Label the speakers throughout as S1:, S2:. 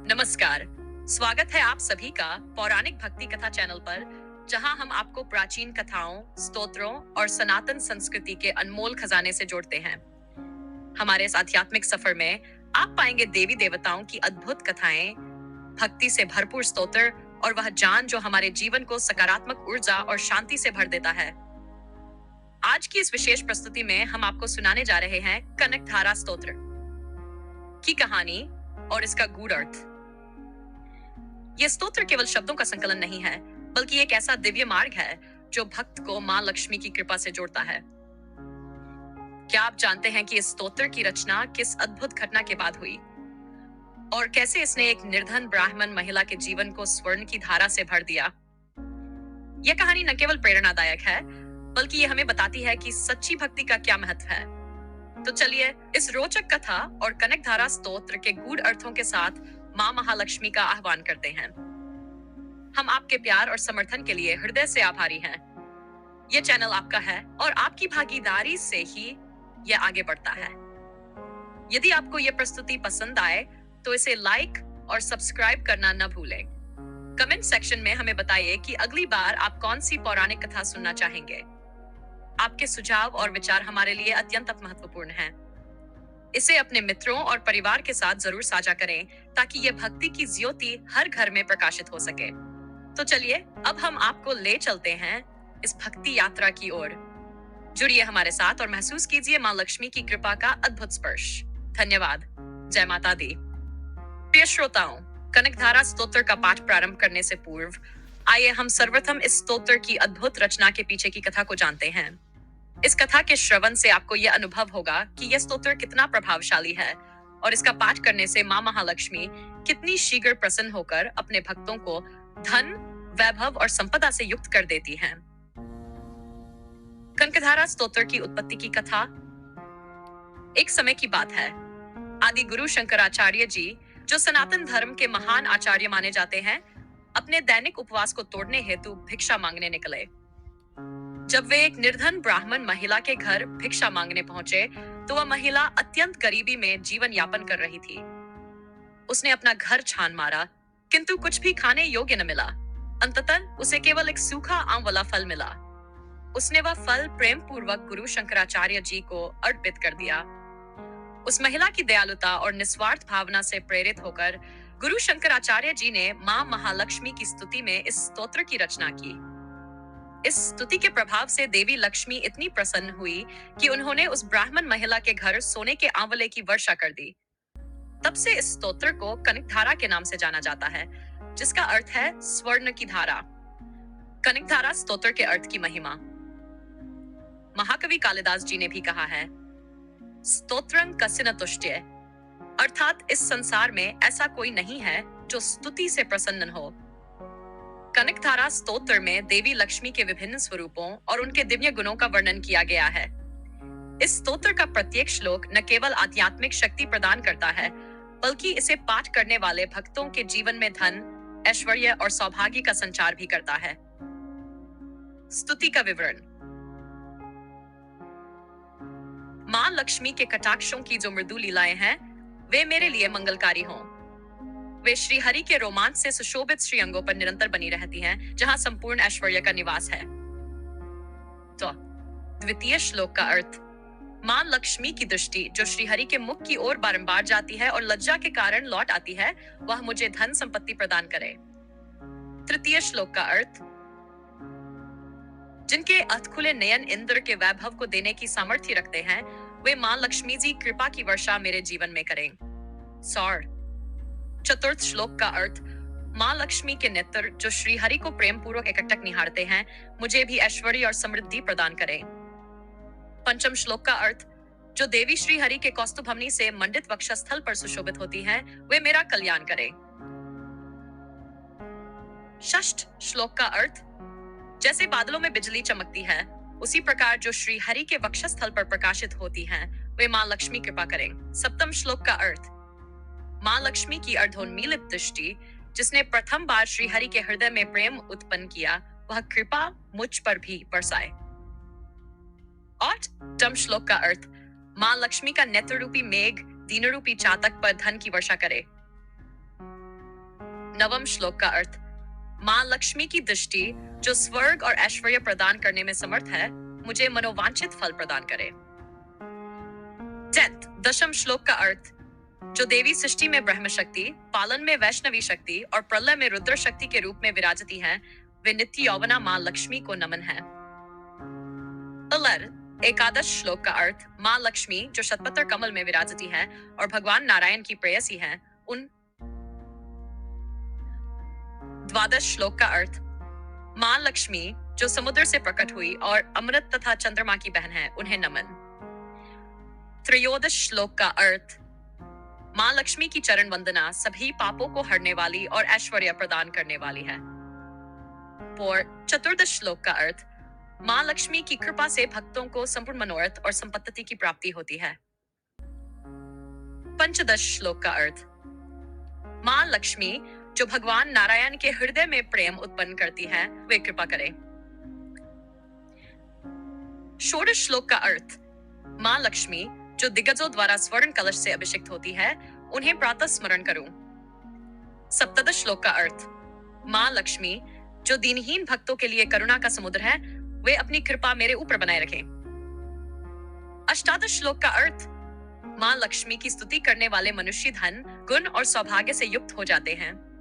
S1: नमस्कार। स्वागत है आप सभी का पौराणिक भक्ति कथा चैनल पर, जहां हम आपको प्राचीन कथाओं, स्तोत्रों और सनातन संस्कृति के अनमोल खजाने से जोड़ते हैं। हमारे इस आध्यात्मिक सफर में आप पाएंगे देवी देवताओं की अद्भुत कथाएं, भक्ति से भरपूर स्तोत्र और वह ज्ञान जो हमारे जीवन को सकारात्मक ऊर्जा और शांति से भर देता है। आज की इस विशेष प्रस्तुति में हम आपको सुनाने जा रहे हैं कनकधारा स्तोत्र की कहानी और इसका गूढ़ अर्थ। यह स्तोत्र केवल शब्दों का संकलन नहीं है, बल्कि एक ऐसा दिव्य मार्ग है जो भक्त को मां लक्ष्मी की कृपा से जोड़ता है। क्या आप जानते हैं कि इस स्तोत्र की रचना किस अद्भुत घटना के बाद हुई और कैसे इसने एक निर्धन ब्राह्मण महिला के जीवन को स्वर्ण की धारा से भर दिया? यह कहानी न केवल प्रेरणादायक है, बल्कि यह हमें बताती है कि सच्ची भक्ति का क्या महत्व है। तो चलिए इस रोचक कथा और कनकधारा स्तोत्र के गूढ़ अर्थों के साथ मां महालक्ष्मी का आह्वान करते हैं। हम आपके प्यार और समर्थन के लिए हृदय से आभारी हैं। यह चैनल आपका है और आपकी भागीदारी से ही यह आगे बढ़ता है। यदि आपको यह प्रस्तुति पसंद आए तो इसे लाइक और सब्सक्राइब करना न भूलें। कमेंट सेक्शन में हमें बताइए कि अगली बार आप कौन सी पौराणिक कथा सुनना चाहेंगे। आपके सुझाव और विचार हमारे लिए अत्यंत महत्वपूर्ण हैं। इसे अपने मित्रों और परिवार के साथ जरूर साझा करें, ताकि यह भक्ति की ज्योति हर घर में प्रकाशित हो सके। तो चलिए अब हम आपको ले चलते हैं इस भक्ति यात्रा की ओर। जुड़िए हमारे साथ और महसूस कीजिए मां लक्ष्मी की कृपा का अद्भुत स्पर्श। धन्यवाद। जय माता दी। प्रिय श्रोताओं, कनकधारा स्तोत्र का पाठ प्रारंभ करने से पूर्व आइए हम सर्वप्रथम इस स्तोत्र की अद्भुत रचना के पीछे की कथा को जानते हैं। इस कथा के श्रवण से आपको यह अनुभव होगा कि यह स्तोत्र कितना प्रभावशाली है और इसका पाठ करने से मां महालक्ष्मी कितनी शीघ्र प्रसन्न होकर अपने भक्तों को धन, वैभव और संपदा से युक्त कर देती हैं। कनकधारा स्तोत्र की उत्पत्ति की कथा। एक समय की बात है। आदि गुरु शंकराचार्य जी, जो सनातन धर्म के महान आचार्य माने जाते हैं, अपने दैनिक उपवास को तोड़ने हेतु भिक्षा मांगने निकले। जब वे एक निर्धन ब्राह्मण महिला के घर भिक्षा मांगने पहुंचे, तो वह महिला अत्यंत गरीबी में जीवन यापन कर रही थी। उसने अपना घर छान मारा, किंतु कुछ भी खाने योग्य न मिला। अंततः उसे केवल एक सूखा आम वाला फल मिला। उसने वह फल प्रेम पूर्वक गुरु शंकराचार्य जी को अर्पित कर दिया। उस महिला की दयालुता और निस्वार्थ भावना से प्रेरित होकर गुरु शंकराचार्य जी ने मां महालक्ष्मी की स्तुति में इस स्तोत्र की रचना की। इस स्तुति के प्रभाव से देवी लक्ष्मी इतनी प्रसन्न हुई कि उन्होंने उस ब्राह्मण महिला के घर सोने के आंवले की वर्षा कर दी। तब से इस स्तोत्र को कनकधारा के नाम से जाना जाता है, जिसका अर्थ है स्वर्ण की धारा। कनकधारा स्तोत्र के अर्थ की महिमा। महाकवि कालिदास जी ने भी कहा है, स्तोत्रं कस्य न तुष्ट्ये, अर्थात इस संसार में ऐसा कोई नहीं है जो स्तुति से प्रसन्न हो। कनकधारा स्तोत्र में देवी लक्ष्मी के विभिन्न स्वरूपों और उनके दिव्य गुणों का वर्णन किया गया है। इस स्तोत्र का प्रत्येक श्लोक न केवल आध्यात्मिक शक्ति प्रदान करता है, बल्कि इसे पाठ करने वाले भक्तों के जीवन में धन, ऐश्वर्य और सौभाग्य का संचार भी करता है। स्तुति का विवरण। मां लक्ष्मी के कटाक्षों की जो मृदु लीलाएं हैं, वे मेरे लिए मंगलकारी हों। वे श्री हरि के रोमांच से सुशोभित श्री अंगों पर निरंतर बनी रहती हैं, जहां संपूर्ण ऐश्वर्य का निवास है। तो द्वितीय श्लोक का अर्थ। मां लक्ष्मी की दृष्टि जो श्री हरि के मुख की ओर बारंबार जाती है और लज्जा के कारण लौट आती है, वह मुझे धन संपत्ति प्रदान करे। तृतीय श्लोक का अर्थ। जिनके अधखुले नयन इंद्र के वैभव को देने की सामर्थ्य रखते हैं, वे मां लक्ष्मी जी कृपा की वर्षा मेरे जीवन में करें। सौर। चतुर्थ श्लोक का अर्थ। मां लक्ष्मी के नेत्र जो श्री हरि को प्रेम पूर्वक एकटक निहारते हैं, मुझे भी ऐश्वर्य और समृद्धि प्रदान करें। पंचम श्लोक का अर्थ। जो देवी श्री हरि के कौस्तुभमणि से मंडित वक्षस्थल पर सुशोभित होती हैं, वे मेरा कल्याण करें। षष्ठ श्लोक का अर्थ। जैसे बादलों में बिजली चमकती है, उसी प्रकार जो श्री हरि के वक्षस्थल पर प्रकाशित होती हैं, वे मां लक्ष्मी कृपा करें। सप्तम श्लोक का अर्थ। मां लक्ष्मी की अर्धोन्मीलित दृष्टि, जिसने प्रथम बार श्री हरि के हृदय में प्रेम उत्पन्न किया, वह कृपा मुझ पर भी बरसाए। आठम श्लोक का अर्थ। मां लक्ष्मी का नेत्र रूपी मेघ दीन रूपी चातक पर धन की वर्षा करे। नवम श्लोक का अर्थ। मां लक्ष्मी की दृष्टि जो स्वर्ग और ऐश्वर्य प्रदान करने में समर्थ है, मुझे मनोवांछित फल प्रदान करे। 10th दशम श्लोक का अर्थ। जो देवी सृष्टि में ब्रह्म शक्ति, पालन में वैष्णवी शक्ति और प्रलय में रुद्र शक्ति के रूप में विराजती हैं, वे नित्य यौवना मां लक्ष्मी को नमन है। 11 एकादश श्लोक का अर्थ। मां लक्ष्मी जो शतपत्र कमल में विराजती हैं और भगवान नारायण की प्रेयसी हैं, उन। 12 श्लोक का अर्थ। मां लक्ष्मी जो समुद्र से प्रकट हुई और अमृत तथा चंद्रमा की बहन है, उन्हें नमन। 13 श्लोक का अर्थ। मां लक्ष्मी की चरण वंदना सभी पापों को हरने वाली और ऐश्वर्य प्रदान करने वाली है। 14 श्लोक का अर्थ। मां लक्ष्मी की कृपा से भक्तों को संपूर्ण मनोरथ और संपत्ति की प्राप्ति होती है। 15 श्लोक का अर्थ। मां लक्ष्मी जो भगवान नारायण के हृदय में प्रेम उत्पन्न करती है, वे कृपा करें। 16 श्लोक का अर्थ। मां लक्ष्मी जो दिग्गजों द्वारा स्वर्ण कलश से अभिषिक्त होती है, उन्हें प्रातः स्मरण करूं। 17 श्लोक का अर्थ। मां लक्ष्मी जो दीनहीन भक्तों के लिए करुणा का समुद्र है, वे अपनी कृपा मेरे ऊपर बनाए रखें। 18 श्लोक का अर्थ। मां लक्ष्मी की स्तुति करने वाले मनुष्य धन, गुण और सौभाग्य से युक्त हो जाते हैं।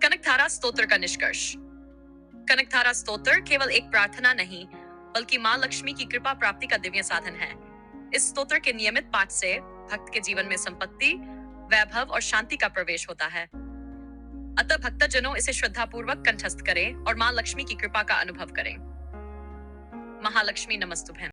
S1: कनकधारा स्तोत्र का निष्कर्ष। कनकधारा स्तोत्र केवल एक प्रार्थना नहीं, बल्कि मां लक्ष्मी की कृपा प्राप्ति का दिव्य साधन है। इस स्तोत्र के नियमित पाठ से भक्त के जीवन में संपत्ति, वैभव और शांति का प्रवेश होता है। अतः भक्तजनों इसे श्रद्धापूर्वक कंठस्थ करें और मां लक्ष्मी की कृपा का अनुभव करें। महालक्ष्मी नमस्तुभ्यं।